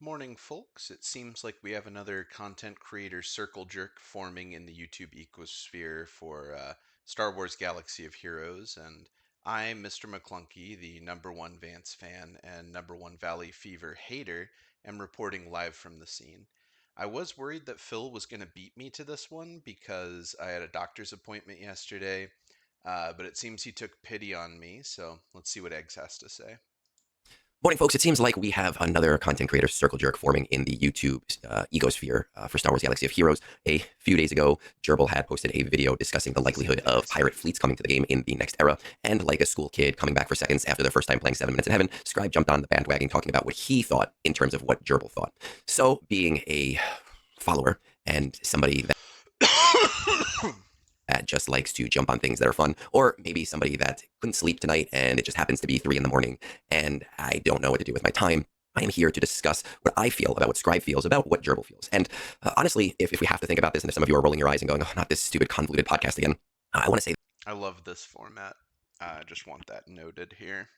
Morning, folks. It seems like we have another content creator circle jerk forming in the YouTube ecosphere for Star Wars Galaxy of Heroes, and I'm Mr. Maclunkey, the #1 Vance fan and #1 Valley Fever hater, am reporting live from the scene. I was worried that Phil was going to beat me to this one because I had a doctor's appointment yesterday, but it seems he took pity on me, so let's see what Eggs has to say. Morning, folks. It seems like we have another content creator circle jerk forming in the YouTube ecosphere for Star Wars Galaxy of Heroes. A few days ago, Gerbil had posted a video discussing the likelihood of pirate fleets coming to the game in the next era. And like a school kid coming back for seconds after their first time playing 7 Minutes in Heaven, Scrybe jumped on the bandwagon talking about what he thought in terms of what Gerbil thought. So, being a follower and somebody that just likes to jump on things that are fun, or maybe somebody that couldn't sleep tonight and it just happens to be 3 in the morning and I don't know what to do with my time. I am here to discuss what I feel about what Scrybe feels about what Gerbil feels. And honestly, if we have to think about this, and if some of you are rolling your eyes and going, oh, not this stupid convoluted podcast again, I want to say I love this format. I just want that noted here.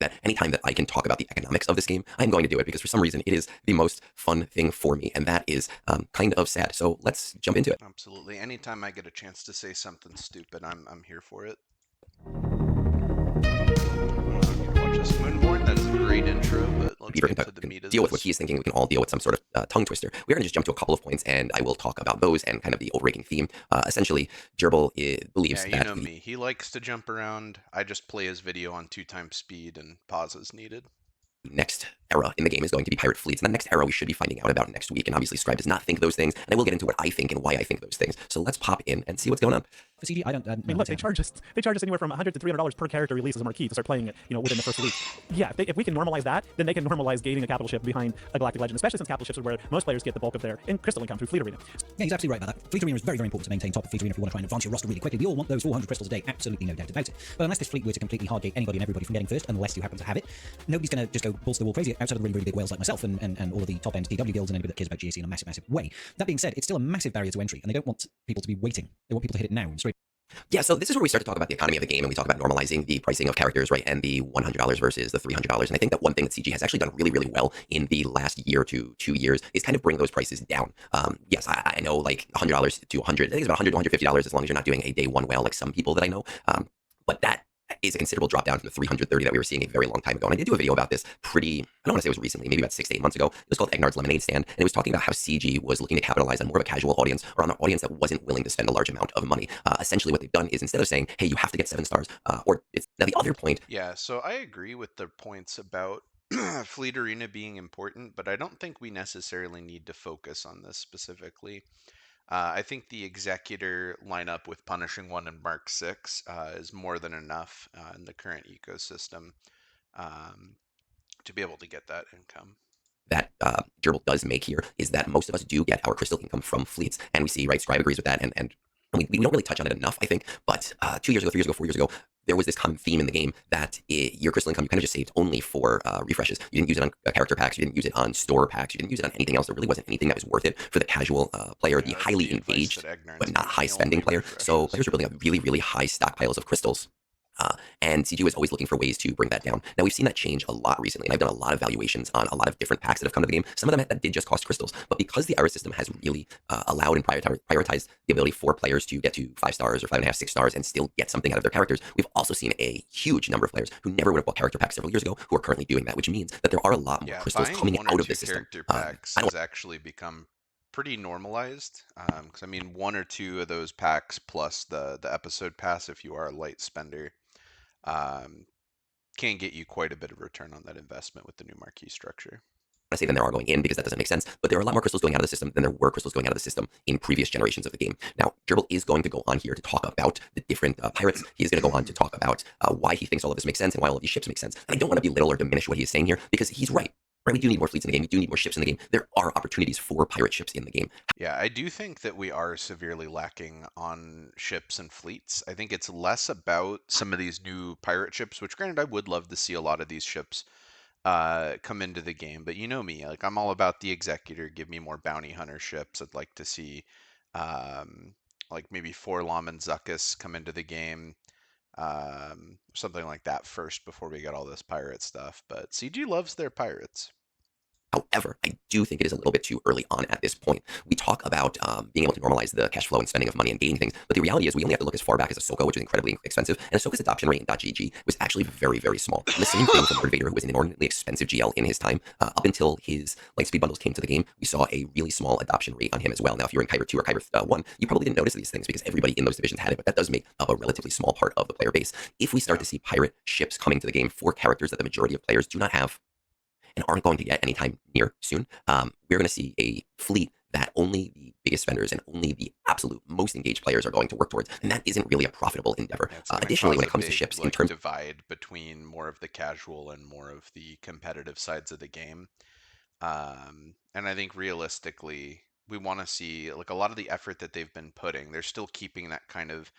that anytime that I can talk about the economics of this game, I'm going to do it because for some reason it is the most fun thing for me, and that is kind of sad. So let's jump into it. Absolutely. Anytime I get a chance to say something stupid, I'm here for it. Watch this Moonborn. That is a great intro, but let's Beaver get can, to the can meat of deal with what this. he's thinking. We can all deal with some sort of tongue twister. We're going to just jump to a couple of points, and I will talk about those and kind of the overarching theme. Essentially, Gerbil believes Yeah, you that know me. He likes to jump around. I just play his video on 2 times speed and pause as needed. next era in the game is going to be pirate fleets, and the next era we should be finding out about next week. And obviously, Scrybe does not think those things, and I will get into what I think and why I think those things. So let's pop in and see what's going on. For CG, I don't. I mean, look, they charge us anywhere from $100 to $300 per character release as a marquee to start playing it, within the first week. Yeah, if we can normalize that, then they can normalize gating a capital ship behind a galactic legend, especially since capital ships are where most players get the bulk of their crystal income through Fleet Arena. Yeah, he's absolutely right about that. Fleet Arena is very, very important to maintain top of Fleet Arena if you want to try and advance your roster really quickly. We all want those 400 crystals a day, absolutely no doubt about it. But unless this fleet were to completely hardgate anybody and everybody from getting first, unless you happen to have it, nobody's going to just go balls to the wall crazy outside of the really, really big whales like myself and all of the top end DW guilds and anybody that cares about GAC in a massive, massive way. That being said, it's still a massive barrier to entry, and they don't want people to be waiting. They want people to hit it now and straight. Yeah, so this is where we start to talk about the economy of the game, and we talk about normalizing the pricing of characters, right, and the $100 versus the $300. And I think that one thing that CG has actually done really, really well in the last year to 2 years is kind of bring those prices down. Yes, I know like $100 to 100. I think it's about $100 to $150 as long as you're not doing a day one whale like some people that I know. But that is a considerable drop down from the 330 that we were seeing a very long time ago. And I did do a video about this I don't want to say it was recently, maybe about 6 to 8 months ago. It was called Egnards Lemonade Stand, and it was talking about how CG was looking to capitalize on more of a casual audience, or on an audience that wasn't willing to spend a large amount of money. Essentially what they've done is instead of saying, hey, you have to get 7 stars, or it's now the other point. Yeah, so I agree with the points about Fleet Arena being important, but I don't think we necessarily need to focus on this specifically. I think the Executor lineup with Punishing One and Mark 6 is more than enough in the current ecosystem um, to be able to get that income. That Gerbil does make here is that most of us do get our crystal income from fleets, and we see, right, Scrybe agrees with that, and we don't really touch on it enough, I think, but 2 years ago, 3 years ago, 4 years ago, there was this common theme in the game that your crystal income, you kind of just saved only for refreshes. You didn't use it on character packs, you didn't use it on store packs, you didn't use it on anything else. There really wasn't anything that was worth it for the casual player, the highly engaged, but not high spending player. So players are building up really, really high stockpiles of crystals. And CG was always looking for ways to bring that down. Now, we've seen that change a lot recently, and I've done a lot of valuations on a lot of different packs that have come to the game. Some of them that did just cost crystals, but because the era system has really allowed and prioritized the ability for players to get to 5 stars or 5.5, 6 stars and still get something out of their characters, we've also seen a huge number of players who never would have bought character packs several years ago who are currently doing that, which means that there are a lot more crystals coming out of the system. Character packs has actually become pretty normalized because I mean 1 or 2 of those packs plus the episode pass if you are a light spender can get you quite a bit of return on that investment with the new marquee structure. I say than there are going in because that doesn't make sense, but there are a lot more crystals going out of the system than there were crystals going out of the system in previous generations of the game. Now, Gerbil is going to go on here to talk about the different pirates. He is going to go on to talk about why he thinks all of this makes sense and why all of these ships make sense. And I don't want to belittle or diminish what he is saying here because he's right. Right, we do need more fleets in the game. We do need more ships in the game. There are opportunities for pirate ships in the game. Yeah, I do think that we are severely lacking on ships and fleets. I think it's less about some of these new pirate ships, which granted I would love to see a lot of these ships come into the game, but you know me, like I'm all about the Executor. Give me more bounty hunter ships. I'd like to see like maybe Forlom and Zuckuss come into the game. Something like that first before we get all this pirate stuff. But CG loves their pirates. However, I do think it is a little bit too early on at this point. We talk about being able to normalize the cash flow and spending of money and gating things, but the reality is we only have to look as far back as Ahsoka, which is incredibly expensive, and Ahsoka's adoption rate in .gg was actually very, very small. And the same thing for Lord Vader, who was an inordinately expensive GL in his time. Up until his Lightspeed bundles came to the game, we saw a really small adoption rate on him as well. Now, if you're in Kyber 2 or Kyber 1, you probably didn't notice these things because everybody in those divisions had it, but that does make up a relatively small part of the player base. If we start to see pirate ships coming to the game for characters that the majority of players do not have and aren't going to get anytime near soon, we're going to see a fleet that only the biggest spenders and only the absolute most engaged players are going to work towards, and that isn't really a profitable endeavor. Yeah, it's going to Additionally, cause when a it comes to big ships, in like terms divide between more of the casual and more of the competitive sides of the game. And I think realistically, we want to see like a lot of the effort that they've been putting. They're still keeping that kind of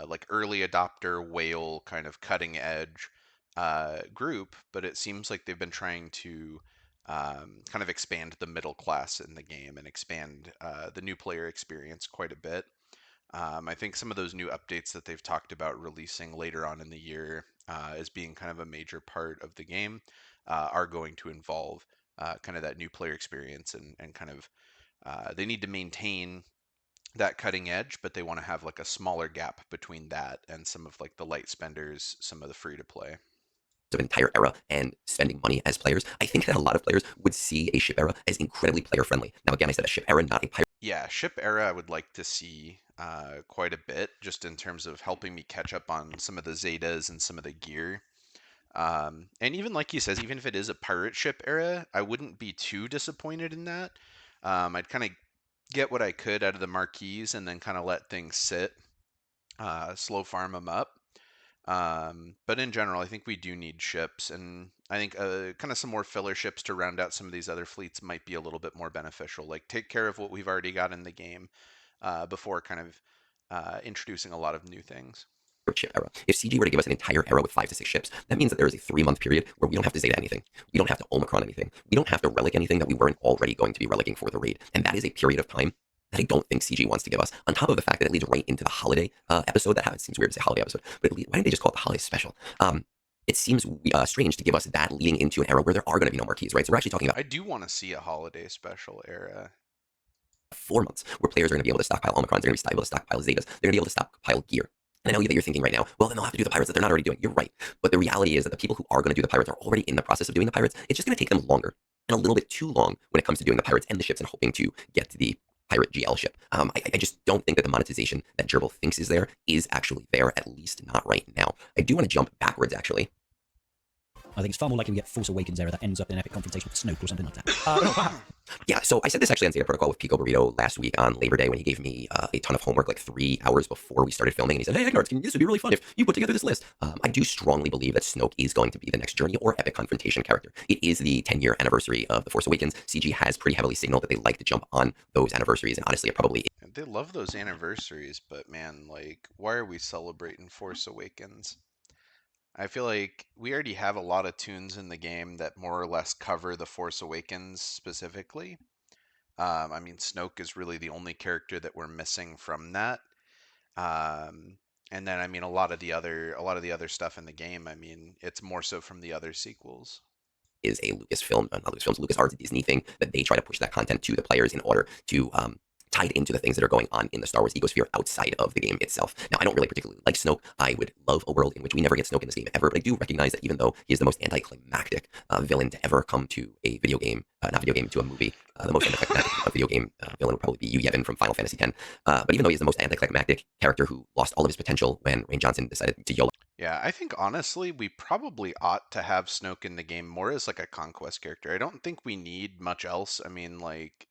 like early adopter whale kind of cutting edge group, but it seems like they've been trying to kind of expand the middle class in the game and expand the new player experience quite a bit. I think some of those new updates that they've talked about releasing later on in the year as being kind of a major part of the game are going to involve kind of that new player experience and kind of they need to maintain that cutting edge, but they want to have like a smaller gap between that and some of like the light spenders, some of the free to play. of an entire era and spending money as players, I think that a lot of players would see a ship era as incredibly player friendly. Now, again, I said a ship era, not a pirate. Yeah, ship era I would like to see quite a bit just in terms of helping me catch up on some of the Zetas and some of the gear. And even like he says, even if it is a pirate ship era, I wouldn't be too disappointed in that. I'd kind of get what I could out of the marquees and then kind of let things sit, slow farm them up. But in general, I think we do need ships, and I think kind of some more filler ships to round out some of these other fleets might be a little bit more beneficial. Like take care of what we've already got in the game before kind of introducing a lot of new things. Ship era. If CG were to give us an entire era with 5 to 6 ships, that means that there is a 3-month period where we don't have to Zeta anything. We don't have to Omicron anything. We don't have to relic anything that we weren't already going to be relicking for the raid. And that is a period of time that I don't think CG wants to give us. On top of the fact that it leads right into the holiday episode. That seems weird to say holiday episode, but why didn't they just call it the holiday special? It seems strange to give us that leading into an era where there are going to be no marquees, right? So we're actually talking about I do want to see a holiday special era. 4 months where players are going to be able to stockpile Omicrons, they're going to be able to stockpile Zetas, they're going to be able to stockpile gear. And I know that you're thinking right now, well, then they'll have to do the pirates that they're not already doing. You're right. But the reality is that the people who are going to do the pirates are already in the process of doing the pirates. It's just going to take them longer and a little bit too long when it comes to doing the pirates and the ships and hoping to get to the pirate GL ship. I just don't think that the monetization that Gerbil thinks is there is actually there, at least not right now. I do want to jump backwards, actually. I think it's far more likely we get Force Awakens era that ends up in an epic confrontation with Snoke or something like that. Yeah, so I said this actually on Zeta Protocol with Pico Burrito last week on Labor Day when he gave me a ton of homework like 3 hours before we started filming. And he said, hey, Egnards, this would be really fun if you put together this list. I do strongly believe that Snoke is going to be the next Journey or epic confrontation character. It is the 10-year anniversary of The Force Awakens. CG has pretty heavily signaled that they like to jump on those anniversaries, and honestly, it probably And they love those anniversaries, but man, like, why are we celebrating Force Awakens? I feel like we already have a lot of tunes in the game that more or less cover the Force Awakens specifically. I mean, Snoke is really the only character that we're missing from that. Um, and then I mean a lot of the other stuff in the game. I mean, it's more so from the other sequels. is a Lucasfilm, not Lucasfilms, LucasArts, Disney thing that they try to push that content to the players in order to tie it into the things that are going on in the Star Wars ecosphere outside of the game itself. Now, I don't really particularly like Snoke. I would love a world in which we never get Snoke in this game ever, but I do recognize that even though he is the most anticlimactic villain to ever come to a video game, not video game, to a movie, the most anticlimactic video game villain would probably be Yu Yevon from Final Fantasy X. But even though he's the most anticlimactic character who lost all of his potential when Rain Johnson decided to YOLO Yeah, I think honestly, we probably ought to have Snoke in the game more as like a conquest character. I don't think we need much else. I mean, like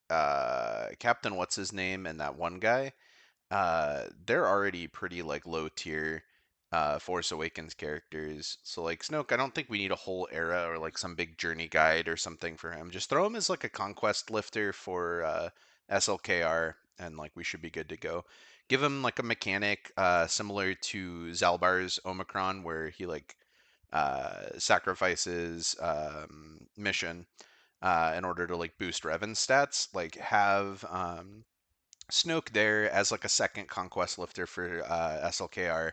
Captain What's His Name and that one guy, they're already pretty like low tier Force Awakens characters. So like Snoke, I don't think we need a whole era or like some big journey guide or something for him. Just throw him as like a conquest lifter for SLKR and like we should be good to go. Give him like a mechanic similar to Zalbar's Omicron where he like sacrifices mission in order to like boost Revan's stats. Like have Snoke there as like a second conquest lifter for SLKR.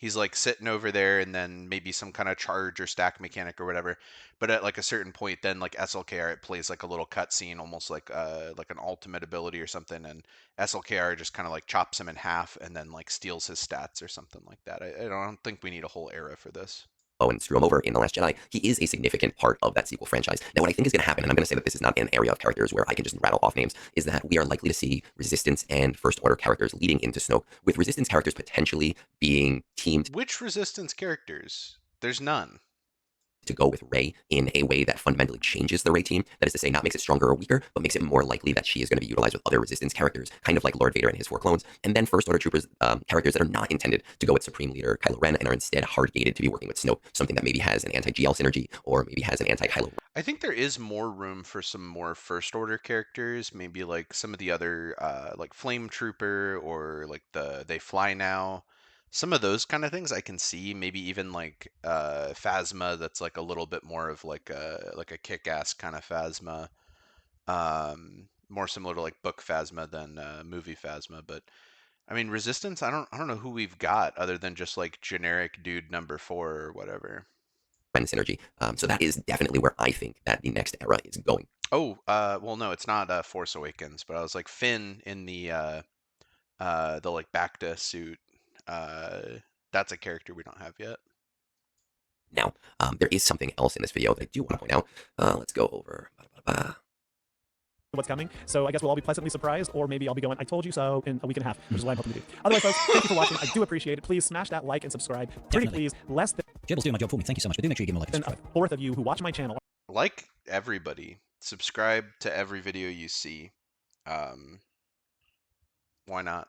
He's like sitting over there, and then maybe some kind of charge or stack mechanic or whatever. But at like a certain point, then like SLKR, it plays like a little cutscene, almost like an ultimate ability or something, and SLKR just kind of like chops him in half and then like steals his stats or something like that. I don't think we need a whole era for this. And screw him over in The Last Jedi, he is a significant part of that sequel franchise. Now, what I think is going to happen, and I'm going to say that this is not an area of characters where I can just rattle off names, is that we are likely to see Resistance and First Order characters leading into Snoke, with Resistance characters potentially being teamed. Which Resistance characters? There's none. To go with Rey in a way that fundamentally changes the Rey team. That is to say, not makes it stronger or weaker, but makes it more likely that she is going to be utilized with other Resistance characters, kind of like Lord Vader and his 4 clones. And then First Order Troopers, characters that are not intended to go with Supreme Leader Kylo Ren and are instead hard-gated to be working with Snoke, something that maybe has an anti-GL synergy or maybe has an anti-Kylo. I think there is more room for some more First Order characters, maybe like some of the other, like Flame Trooper or like They Fly Now. Some of those kind of things I can see, maybe even like Phasma, that's like a little bit more of like a kick-ass kind of Phasma, more similar to like book Phasma than movie Phasma. But I mean, Resistance, I don't know who we've got other than just like generic dude number 4 or whatever. Ren synergy. So that is definitely where I think that the next era is going. Oh, well, no, it's not Force Awakens, but I was like Finn in the like Bacta suit. That's a character we don't have yet. Now, there is something else in this video that I do want to point out. Let's go over what's coming. So I guess we'll all be pleasantly surprised, or maybe I'll be going, I told you so, in a week and a half, which is what I'm hoping to do. Otherwise, folks, thank you for watching. I do appreciate it. Please smash that like and subscribe. Pretty Definitely. please, less than Gerbil's doing my job for me. Thank you so much. But do make sure you give him a like and a subscribe. fourth of you who watch my channel Like everybody, subscribe to every video you see. Why not?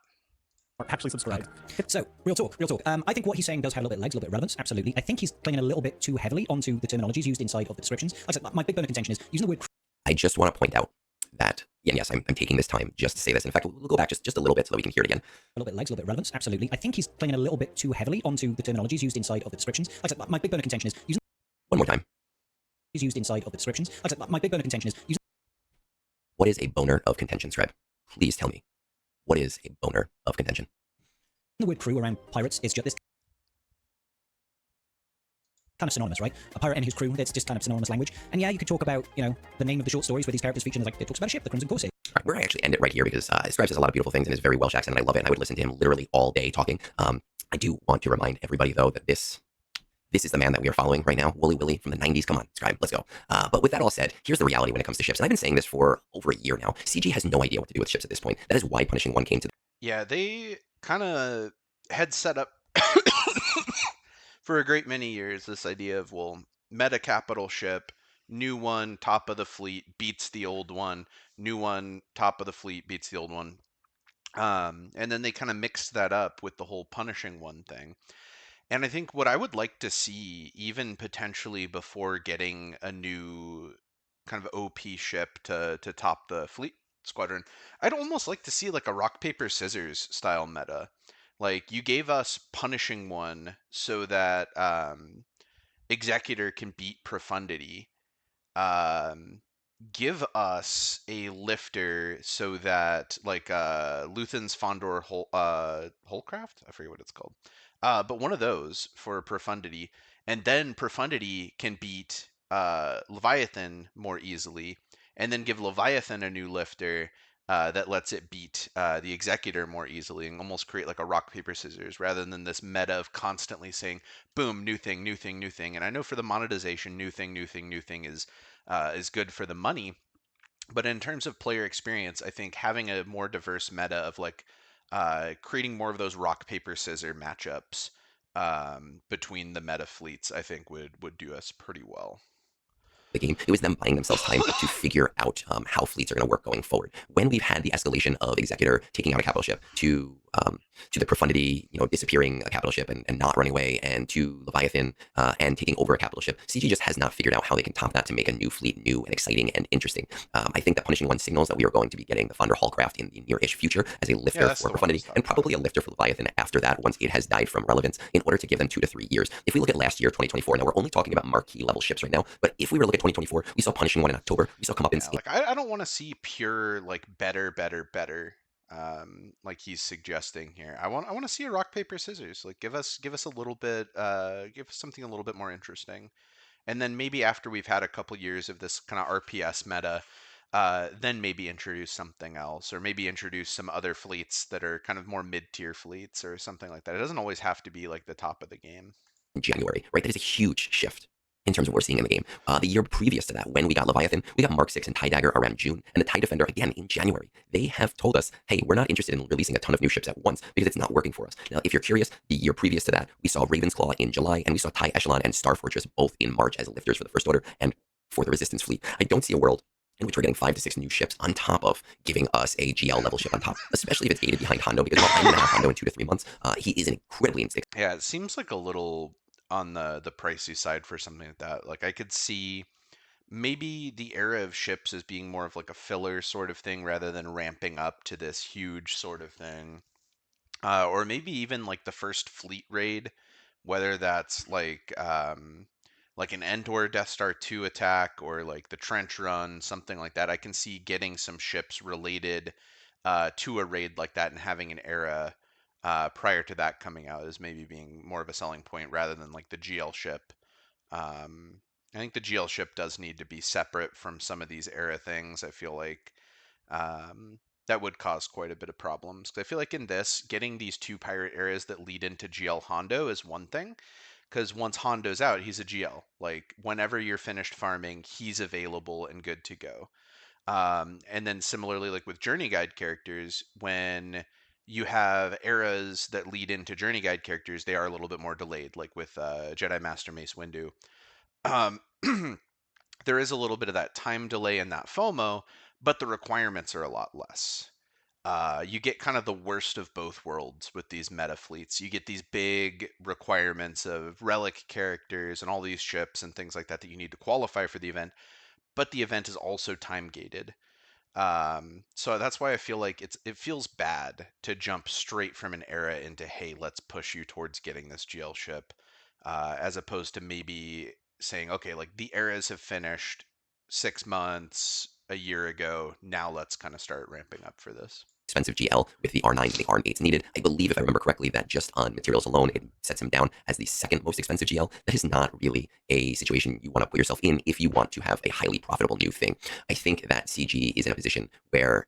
are actually subscribed. So, real talk, real talk. I think what he's saying does have a little bit of legs, a little bit of relevance, absolutely. I think he's clinging a little bit too heavily onto the terminologies used inside of the descriptions. Like I said, my big bone of contention is using the word... I just want to point out that, and yes, I'm taking this time just to say this. In fact, we'll go back just a little bit so that we can hear it again. A little bit of legs, a little bit of relevance, absolutely. I think he's clinging a little bit too heavily onto the terminologies used inside of the descriptions. Like I said, my big bone of contention is using... One more time. ...is used inside of the descriptions. Like I said, my big bone of contention is using... What is a boner of contention, Scrybe? Please tell me. What is a boner of contention? The word crew around pirates is just this kind of synonymous, right? A pirate and his crew, that's just kind of synonymous language. And yeah, you could talk about, you know, the name of the short stories where these characters feature, like it talks about a ship, the Crimson Corsair. All right, we're going to actually end it right here because Scrybe says a lot of beautiful things and is very Welsh accent, and I love it, and I would listen to him literally all day talking. I do want to remind everybody, though, that this is the man that we are following right now, Wooly Willy from the 90s. Come on, Scrybe, let's go. But with that all said, here's the reality when it comes to ships. And I've been saying this for over a year now. CG has no idea what to do with ships at this point. That is why Punishing One came to... Yeah, they kind of had set up for a great many years this idea of, well, meta capital ship, new one, top of the fleet, beats the old one, new one, top of the fleet, beats the old one. And then they kind of mixed that up with the whole Punishing One thing. And I think what I would like to see, even potentially before getting a new kind of OP ship to top the fleet squadron, I'd almost like to see like a rock, paper, scissors style meta. Like, you gave us Punishing One so that Executor can beat Profundity. Give us a lifter so that, like, Luthen's Fondor Holcraft? I forget what it's called. But one of those for Profundity. And then Profundity can beat Leviathan more easily. And then give Leviathan a new lifter that lets it beat the Executor more easily, and almost create like a rock, paper, scissors, rather than this meta of constantly saying, boom, new thing, new thing, new thing. And I know for the monetization, new thing, new thing, new thing is good for the money. But in terms of player experience, I think having a more diverse meta of like creating more of those rock, paper, scissor matchups between the meta fleets, I think would do us pretty well. The game. It was them buying themselves time to figure out how fleets are going to work going forward. When we've had the escalation of Executor taking out a capital ship to the Profundity, disappearing a capital ship and not running away, and to Leviathan and taking over a capital ship, CG just has not figured out how they can top that to make a new fleet new and exciting and interesting. I think that Punishing One signals that we are going to be getting the Fondor Hallcraft in the near-ish future as a lifter for Profundity, and probably a lifter for Leviathan after that once it has died from relevance, in order to give them 2 to 3 years. If we look at last year, 2024, now we're only talking about marquee level ships right now, but if we were to look at 2024, we saw Punishing One in October, we saw come up in... Like, I don't want to see pure, like, better. like he's suggesting here. I want to see a rock paper scissors. Like give us a little bit give us something a little bit more interesting. And then maybe after we've had a couple years of this kind of RPS meta, then maybe introduce something else, or maybe introduce some other fleets that are kind of more mid-tier fleets or something like that. It doesn't always have to be like the top of the game. In January, right? That is a huge shift in terms of what we're seeing in the game. The year previous to that, when we got Leviathan, we got Mark 6 and TIE Dagger around June, and the TIE Defender again in January. They have told us, hey, we're not interested in releasing a ton of new ships at once because it's not working for us. Now, if you're curious, the year previous to that, we saw Raven's Claw in July, and we saw TIE Echelon and Star Fortress both in March as lifters for the First Order and for the Resistance fleet. I don't see a world in which we're getting 5 to 6 new ships on top of giving us a GL level ship on top, especially if it's gated behind Hondo, because while I'm going to have Hondo in 2 to 3 months, he is an incredibly instinct. Yeah, it seems like a little on the pricey side for something like that. Like I could see maybe the era of ships as being more of like a filler sort of thing rather than ramping up to this huge sort of thing. Or maybe even like the first fleet raid, whether that's like an Endor Death Star 2 attack or like the trench run, something like that. I can see getting some ships related to a raid like that and having an era prior to that coming out as maybe being more of a selling point rather than like the GL ship. Um, I think the GL ship does need to be separate from some of these era things. I feel like um, that would cause quite a bit of problems. 'Cause I feel like in this, getting these two pirate areas that lead into GL Hondo is one thing. Because once Hondo's out, he's a GL. Like whenever you're finished farming, he's available and good to go. And then similarly, like with Journey Guide characters, when you have eras that lead into Journey Guide characters, they are a little bit more delayed. Like with Jedi Master Mace Windu. Um, there is a little bit of that time delay and that FOMO, but the requirements are a lot less. You get kind of the worst of both worlds with these meta fleets. You get these big requirements of relic characters and all these ships and things like that that you need to qualify for the event, but the event is also time gated. So that's why I feel like it feels bad to jump straight from an era into, hey, let's push you towards getting this GL ship, as opposed to maybe saying, okay, like the eras have finished 6 months, a year ago. Now let's kind of start ramping up for this. Expensive GL with the R9s and the R8s needed. I believe, if I remember correctly, that just on materials alone, it sets him down as the second most expensive GL. That is not really a situation you want to put yourself in if you want to have a highly profitable new thing. I think that CG is in a position where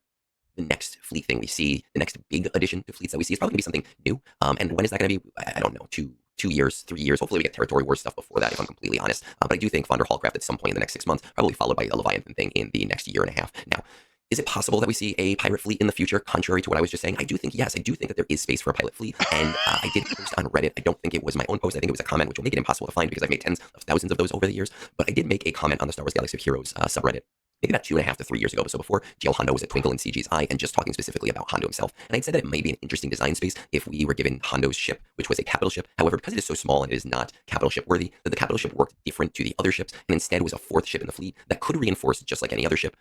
the next fleet thing we see, the next big addition to fleets that we see is probably going to be something new. And when is that going to be? I don't know. 2 years, 3 years. Hopefully we get territory war stuff before that, if I'm completely honest. But I do think Fonder Hallcraft at some point in the next 6 months, probably followed by a Leviathan thing in the next year and a half. Now, is it possible that we see a pirate fleet in the future, contrary to what I was just saying? I do think, yes, I do think that there is space for a pilot fleet. And I did post on Reddit. I don't think it was my own post. I think it was a comment, which will make it impossible to find because I've made tens of thousands of those over the years. But I did make a comment on the Star Wars Galaxy of Heroes subreddit maybe about 2.5 to 3 years ago. So before GL Hondo was a twinkle in CG's eye, and just talking specifically about Hondo himself. And I'd said that it might be an interesting design space if we were given Hondo's ship, which was a capital ship. However, because it is so small and it is not capital ship worthy, that the capital ship worked different to the other ships, and instead was a fourth ship in the fleet that could reinforce just like any other ship.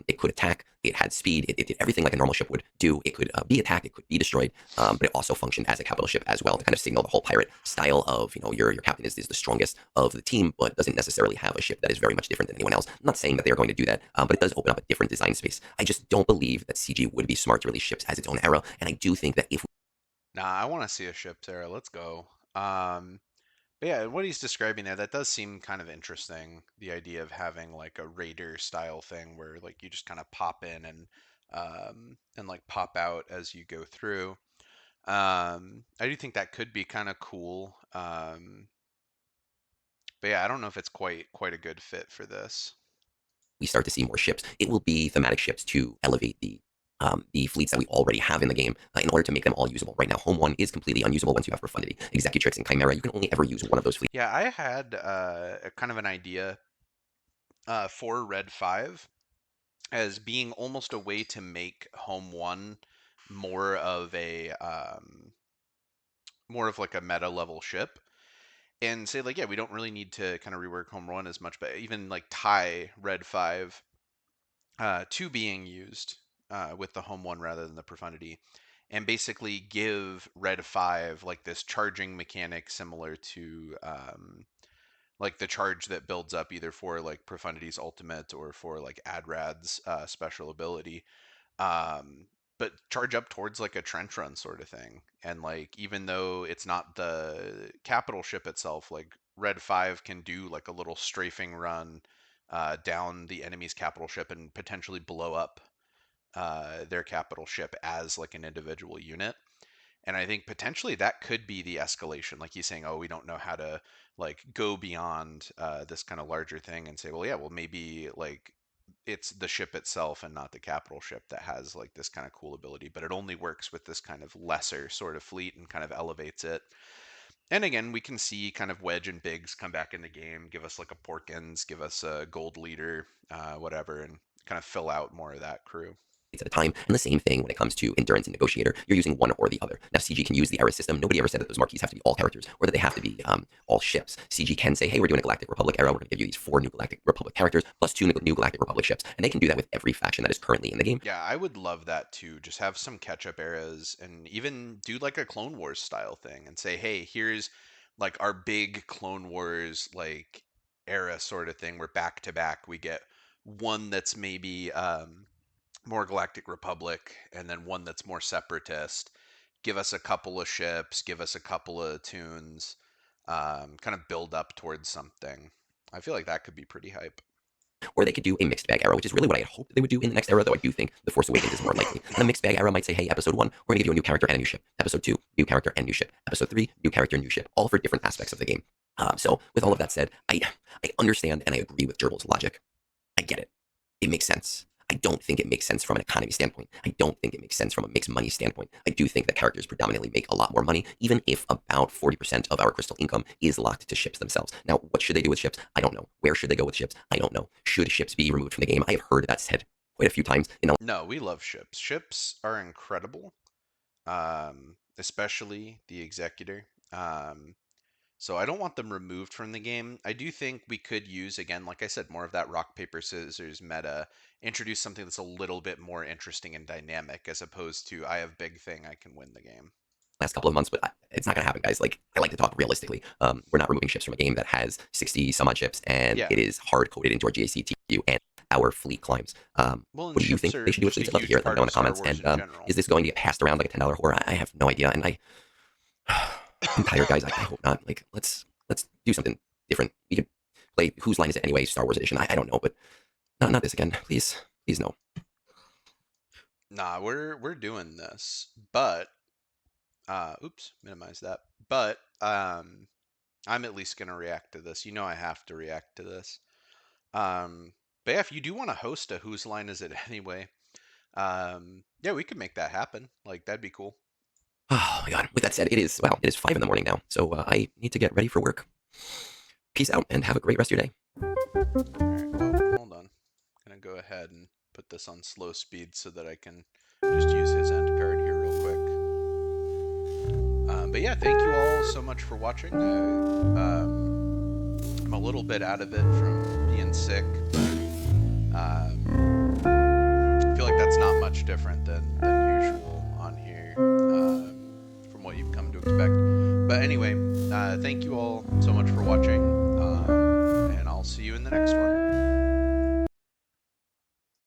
It could attack, it had speed, it did everything like a normal ship would do. It could be attacked, it could be destroyed, but it also functioned as a capital ship as well to kind of signal the whole pirate style of, your captain is the strongest of the team, but doesn't necessarily have a ship that is very much different than anyone else. I'm not saying that they're going to do that, but it does open up a different design space. I just don't believe that CG would be smart to release ships as its own era, and I do think that if Nah, I want to see a ship, Sarah. Let's go. But yeah, what he's describing there, that does seem kind of interesting. The idea of having like a raider style thing where like you just kind of pop in and like pop out as you go through. I do think that could be kind of cool. But yeah, I don't know if it's quite a good fit for this. we start to see more ships, it will be thematic ships to elevate the fleets that we already have in the game in order to make them all usable. Right now, Home 1 is completely unusable once you have Profundity. Executrix and Chimera, you can only ever use one of those fleets. Yeah, I had a kind of an idea for Red 5 as being almost a way to make Home 1 more of a more of like a meta level ship and say like, yeah, we don't really need to kind of rework Home 1 as much, but even like tie Red 5 to being used with the Home 1 rather than the Profundity, and basically give Red 5 like this charging mechanic similar to like the charge that builds up either for like Profundity's ultimate or for like Adrad's special ability. Um, but charge up towards like a trench run sort of thing. And like even though it's not the capital ship itself, like Red 5 can do like a little strafing run down the enemy's capital ship and potentially blow up their capital ship as like an individual unit. And I think potentially that could be the escalation. Like he's saying, oh, we don't know how to like go beyond this kind of larger thing and say, well, yeah, well, maybe like it's the ship itself and not the capital ship that has like this kind of cool ability, but it only works with this kind of lesser sort of fleet and kind of elevates it. And again, we can see kind of Wedge and Biggs come back in the game, give us like a Porkins, give us a Gold Leader, whatever, and kind of fill out more of that crew at a time. And the same thing when it comes to Endurance and Negotiator. You're using one or the other. Now, CG can use the era system. Nobody ever said that those marquees have to be all characters or that they have to be all ships. CG can say, hey, we're doing a Galactic Republic era. We're going to give you these 4 new Galactic Republic characters plus 2 new Galactic Republic ships. And they can do that with every faction that is currently in the game. Yeah, I would love that too. Just have some catch-up eras and even do like a Clone Wars style thing and say, hey, here's like our big Clone Wars like era sort of thing where back to back we get one that's maybe more Galactic Republic and then one that's more Separatist. Give us a couple of ships, give us a couple of tunes, kind of build up towards something. I feel like that could be pretty hype. Or they could do a mixed bag era, which is really what I had hoped they would do in the next era, though I do think The Force Awakens is more likely. And the mixed bag era might say, hey, episode 1, we're going to give you a new character and a new ship. Episode 2, new character and new ship. Episode 3, new character, new ship, all for different aspects of the game. So with all of that said, I understand and I agree with Gerbil's logic. I get it. It makes sense. I don't think it makes sense from an economy standpoint. I don't think it makes sense from a mixed money standpoint. I do think that characters predominantly make a lot more money, even if about 40% of our crystal income is locked to ships themselves. Now, what should they do with ships? I don't know. Where should they go with ships? I don't know. Should ships be removed from the game? I have heard that said quite a few times. No, we love ships. Ships are incredible, especially the Executor. So I don't want them removed from the game. I do think we could use, again, like I said, more of that rock, paper, scissors meta, introduce something that's a little bit more interesting and dynamic as opposed to I have big thing, I can win the game. Last couple of months, but it's not going to happen, guys. Like, I like to talk realistically. We're not removing ships from a game that has 60 some odd ships, and it is hard coded into our GAC TQ and our fleet climbs. Well, what do you think they should do with fleets? I'd love to hear it. Let me know in the comments. And is this going to get passed around like a $10 whore? I have no idea, and I'm tired, guys. I hope not. Like, let's do something different. We could play Whose Line Is It Anyway, Star Wars Edition. I don't know, but not this again. Please no. Nah, we're doing this, but oops, minimize that. But I'm at least gonna react to this. You know I have to react to this. But yeah, if you do want to host a Whose Line Is It Anyway, yeah, we could make that happen. Like that'd be cool. Oh my god. With that said, it is 5 in the morning now, so I need to get ready for work. Peace out and have a great rest of your day. Alright, well, hold on. I'm gonna go ahead and put this on slow speed so that I can just use his end card here real quick. But yeah, thank you all so much for watching. I'm a little bit out of it from being sick, but I feel like that's not much different than usual on here from what you've come to expect. But anyway, thank you all so much for watching, and I'll see you in the next one.